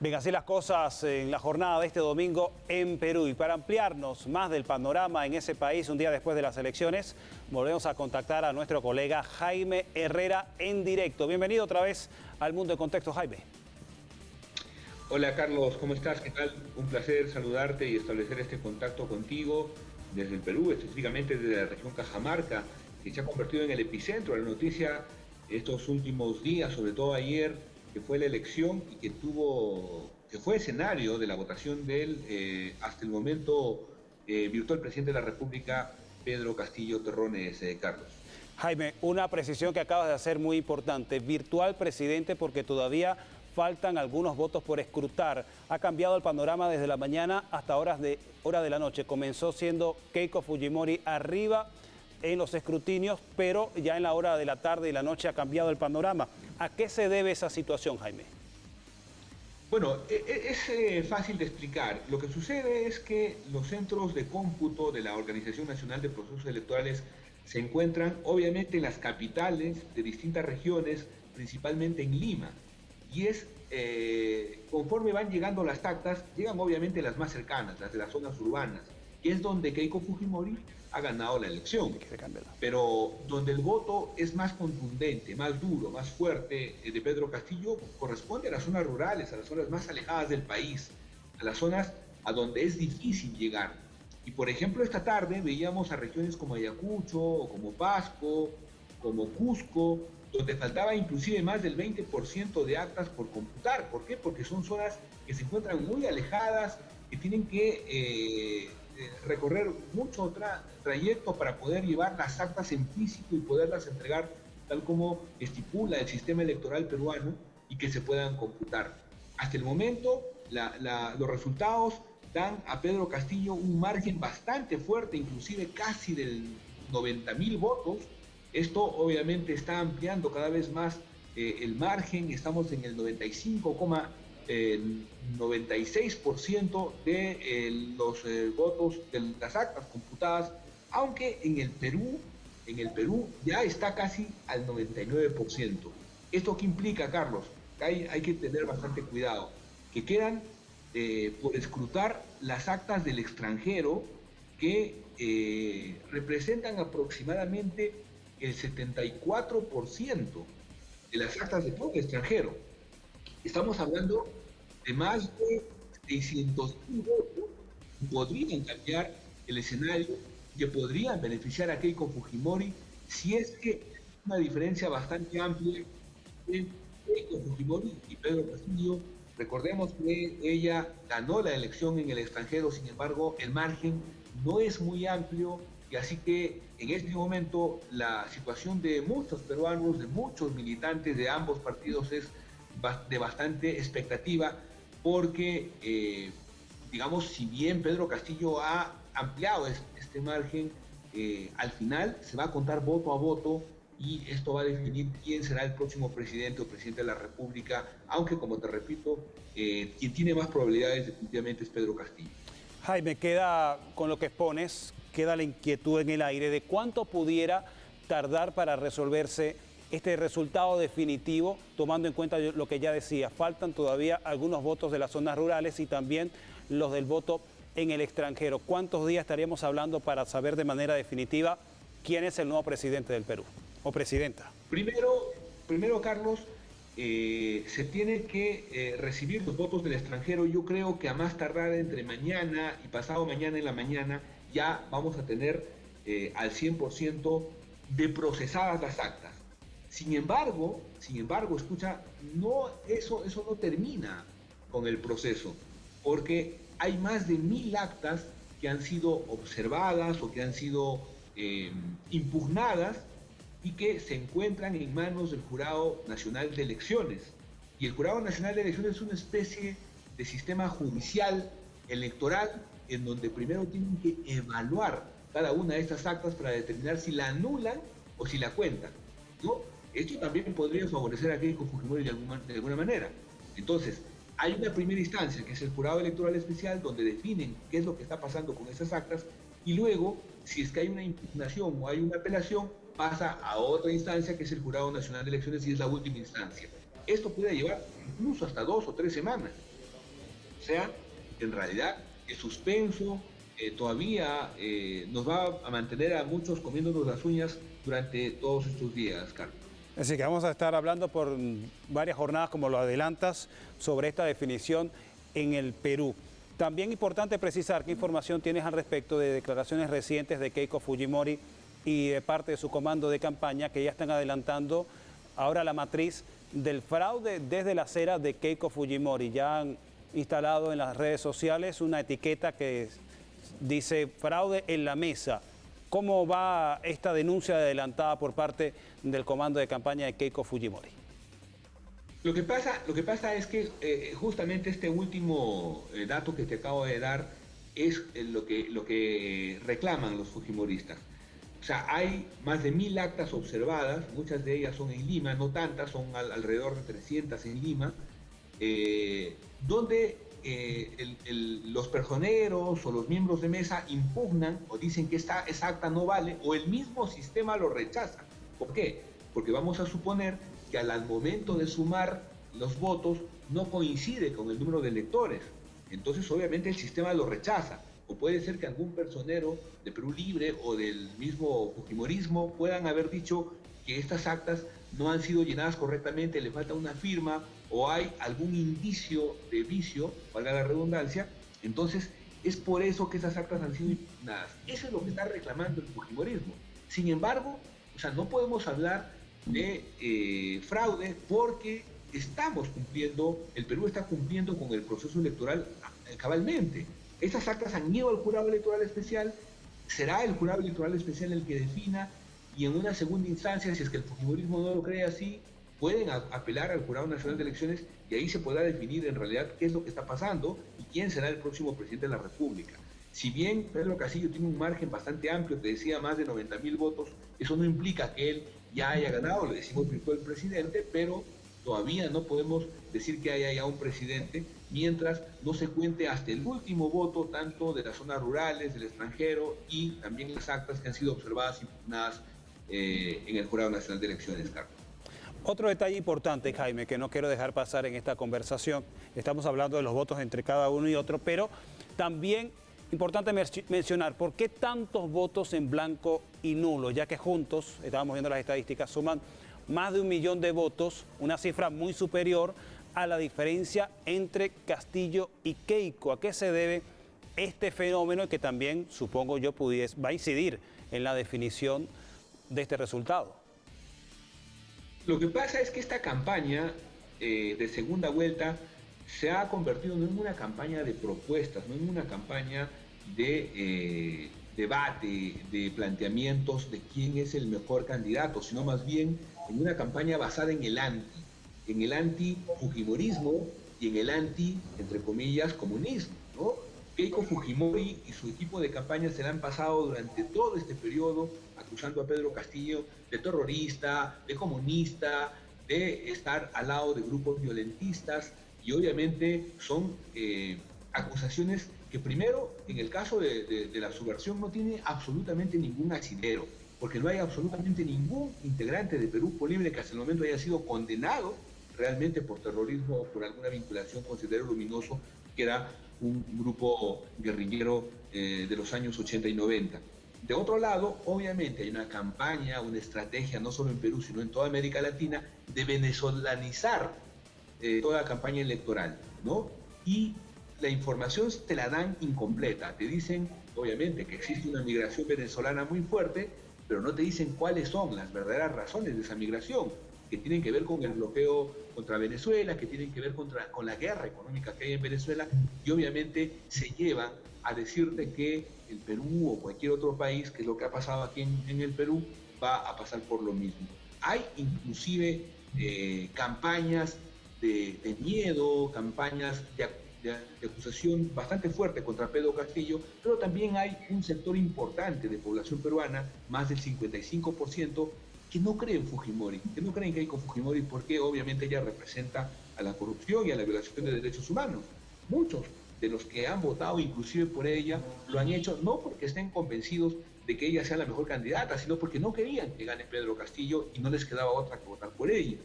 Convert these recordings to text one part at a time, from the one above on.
Bien, así las cosas en la jornada de este domingo en Perú. Y para ampliarnos más del panorama en ese país un día después de las elecciones, volvemos a contactar a nuestro colega Jaime Herrera en directo. Bienvenido otra vez al Mundo en Contexto, Jaime. Hola Carlos, ¿cómo estás? ¿Qué tal? Un placer saludarte y establecer este contacto contigo desde el Perú, específicamente desde la región Cajamarca, que se ha convertido en el epicentro de la noticia estos últimos días, sobre todo ayer, que fue la elección y que fue escenario de la votación del, hasta el momento, virtual presidente de la República, Pedro Castillo Terrones, Carlos. Jaime, una precisión que acabas de hacer muy importante. Virtual presidente porque todavía faltan algunos votos por escrutar. Ha cambiado el panorama desde la mañana hasta hora de la noche. Comenzó siendo Keiko Fujimori arriba en los escrutinios, pero ya en la hora de la tarde y la noche ha cambiado el panorama. ¿A qué se debe esa situación, Jaime? Bueno, es fácil de explicar. Lo que sucede es que los centros de cómputo de la Organización Nacional de Procesos Electorales se encuentran obviamente en las capitales de distintas regiones, principalmente en Lima. Y conforme van llegando las actas, llegan obviamente las más cercanas, las de las zonas urbanas, que es donde Keiko Fujimori ha ganado la elección. Pero donde el voto es más contundente, más duro, más fuerte de Pedro Castillo, corresponde a las zonas rurales, a las zonas más alejadas del país, a las zonas a donde es difícil llegar. Y por ejemplo, esta tarde veíamos a regiones como Ayacucho, como Pasco, como Cusco, donde faltaba inclusive más del 20% de actas por computar. ¿Por qué? Porque son zonas que se encuentran muy alejadas, que tienen que recorrer mucho trayecto para poder llevar las actas en físico y poderlas entregar tal como estipula el sistema electoral peruano y que se puedan computar. Hasta el momento, los resultados dan a Pedro Castillo un margen bastante fuerte, inclusive casi del 90.000 votos. Esto obviamente está ampliando cada vez más el margen. Estamos en el 95,96% de los votos de las actas computadas, aunque en el Perú ya está casi al 99%. ¿Esto qué implica, Carlos? Hay que tener bastante cuidado, que quedan por escrutar las actas del extranjero que representan aproximadamente el 74% de las actas de todo el extranjero. Estamos hablando de más de 600.000 votos que podrían cambiar el escenario, que podrían beneficiar a Keiko Fujimori si es que hay una diferencia bastante amplia entre Keiko Fujimori y Pedro Castillo. Recordemos que ella ganó la elección en el extranjero, sin embargo, el margen no es muy amplio. Y así que en este momento la situación de muchos peruanos, de muchos militantes de ambos partidos es de bastante expectativa porque, digamos, si bien Pedro Castillo ha ampliado este margen, al final se va a contar voto a voto y esto va a definir quién será el próximo presidente o presidente de la República, aunque, como te repito, quien tiene más probabilidades definitivamente es Pedro Castillo. Jaime, queda con lo que expones, queda la inquietud en el aire de cuánto pudiera tardar para resolverse este resultado definitivo, tomando en cuenta lo que ya decía, faltan todavía algunos votos de las zonas rurales y también los del voto en el extranjero. ¿Cuántos días estaríamos hablando para saber de manera definitiva quién es el nuevo presidente del Perú o presidenta? Primero, Carlos, se tiene que recibir los votos del extranjero. Yo creo que a más tardar entre mañana y pasado mañana en la mañana ya vamos a tener al 100% de procesadas las actas. Sin embargo, escucha, eso no termina con el proceso, porque hay más de 1.000 actas que han sido observadas o que han sido impugnadas y que se encuentran en manos del Jurado Nacional de Elecciones. Y el Jurado Nacional de Elecciones es una especie de sistema judicial electoral en donde primero tienen que evaluar cada una de estas actas para determinar si la anulan o si la cuentan, ¿no? Esto también podría favorecer a Keiko Fujimori de alguna manera. Entonces, hay una primera instancia, que es el Jurado Electoral Especial, donde definen qué es lo que está pasando con esas actas, y luego, si es que hay una impugnación o hay una apelación, pasa a otra instancia, que es el Jurado Nacional de Elecciones, y es la última instancia. Esto puede llevar incluso hasta 2 o 3 semanas. O sea, en realidad, el suspenso todavía nos va a mantener a muchos comiéndonos las uñas durante todos estos días, Carlos. Así que vamos a estar hablando por varias jornadas, como lo adelantas, sobre esta definición en el Perú. También importante precisar qué información tienes al respecto de declaraciones recientes de Keiko Fujimori y de parte de su comando de campaña, que ya están adelantando ahora la matriz del fraude desde la acera de Keiko Fujimori. Ya han instalado en las redes sociales una etiqueta que dice fraude en la mesa. ¿Cómo va esta denuncia adelantada por parte del comando de campaña de Keiko Fujimori? Lo que pasa es que justamente este último dato que te acabo de dar es lo que reclaman los fujimoristas. O sea, hay más de 1000 actas observadas, muchas de ellas son en Lima, no tantas, son alrededor de 300 en Lima, donde los personeros o los miembros de mesa impugnan o dicen que esa acta no vale, o el mismo sistema lo rechaza. ¿Por qué? Porque vamos a suponer que al momento de sumar los votos no coincide con el número de electores. Entonces, obviamente, el sistema lo rechaza. O puede ser que algún personero de Perú Libre o del mismo fujimorismo puedan haber dicho que estas actas no han sido llenadas correctamente, le falta una firma o hay algún indicio de vicio, valga la redundancia. Entonces, es por eso que esas actas han sido impugnadas. Eso es lo que está reclamando el fujimorismo. Sin embargo, o sea, no podemos hablar de fraude porque estamos cumpliendo, el Perú está cumpliendo con el proceso electoral cabalmente. Estas actas han ido al jurado electoral especial, será el jurado electoral especial el que defina, y en una segunda instancia, si es que el fujimorismo no lo cree así, pueden apelar al Jurado Nacional de Elecciones y ahí se podrá definir en realidad qué es lo que está pasando y quién será el próximo presidente de la República. Si bien Pedro Castillo tiene un margen bastante amplio, te decía más de 90.000 votos, eso no implica que él ya haya ganado, le decimos virtual presidente, pero todavía no podemos decir que haya ya un presidente mientras no se cuente hasta el último voto, tanto de las zonas rurales, del extranjero y también las actas que han sido observadas y impugnadas en el Jurado Nacional de Elecciones, Carlos. Otro detalle importante, Jaime, que no quiero dejar pasar en esta conversación, estamos hablando de los votos entre cada uno y otro, pero también importante mencionar por qué tantos votos en blanco y nulo, ya que juntos, estábamos viendo las estadísticas, suman más de 1 millón de votos, una cifra muy superior a la diferencia entre Castillo y Keiko. ¿A qué se debe este fenómeno que también, supongo yo, va a incidir en la definición de este resultado? Lo que pasa es que esta campaña de segunda vuelta se ha convertido no en una campaña de propuestas, no en una campaña de debate, de planteamientos de quién es el mejor candidato, sino más bien en una campaña basada en el anti-fujimorismo y en el anti, entre comillas, comunismo, ¿no? Keiko Fujimori y su equipo de campaña se la han pasado durante todo este periodo acusando a Pedro Castillo de terrorista, de comunista, de estar al lado de grupos violentistas, y obviamente son acusaciones que primero, en el caso de la subversión, no tiene absolutamente ningún asidero, porque no hay absolutamente ningún integrante de Perú Libre que hasta el momento haya sido condenado realmente por terrorismo o por alguna vinculación con Sendero Luminoso, que era un grupo guerrillero de los años 80 y 90. De otro lado, obviamente hay una campaña, una estrategia, no solo en Perú, sino en toda América Latina, de venezolanizar toda campaña electoral, ¿no? Y la información te la dan incompleta. Te dicen, obviamente, que existe una migración venezolana muy fuerte, pero no te dicen cuáles son las verdaderas razones de esa migración, que tienen que ver con el bloqueo contra Venezuela, que tienen que ver con la guerra económica que hay en Venezuela, y obviamente se llevan a decirte que el Perú o cualquier otro país, que es lo que ha pasado aquí en el Perú, va a pasar por lo mismo. Hay inclusive campañas de miedo, campañas de acusación bastante fuerte contra Pedro Castillo, pero también hay un sector importante de población peruana, más del 55%, que no cree en Fujimori, que no creen que hay con Fujimori porque obviamente ella representa a la corrupción y a la violación de derechos humanos. Muchos de los que han votado inclusive por ella lo han hecho no porque estén convencidos de que ella sea la mejor candidata, sino porque no querían que gane Pedro Castillo y no les quedaba otra que votar por ella.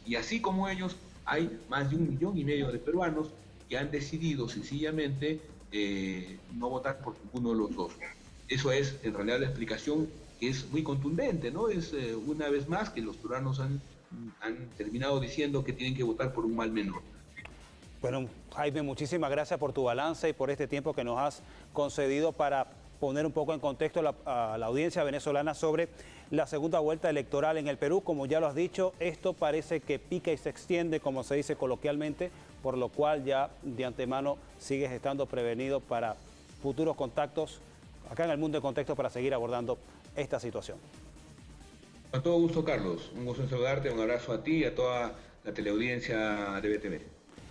Y así como ellos, hay más de 1,5 millones de peruanos que han decidido sencillamente no votar por ninguno de los dos. Eso es, en realidad, la explicación que es muy contundente, ¿no? Es una vez más que los peruanos han terminado diciendo que tienen que votar por un mal menor. Bueno, Jaime, muchísimas gracias por tu balance y por este tiempo que nos has concedido para poner un poco en contexto a la audiencia venezolana sobre la segunda vuelta electoral en el Perú. Como ya lo has dicho, esto parece que pica y se extiende, como se dice coloquialmente, por lo cual ya de antemano sigues estando prevenido para futuros contactos acá en el Mundo en Contexto para seguir abordando esta situación. Con todo gusto, Carlos. Un gusto en saludarte, un abrazo a ti y a toda la teleaudiencia de BTV.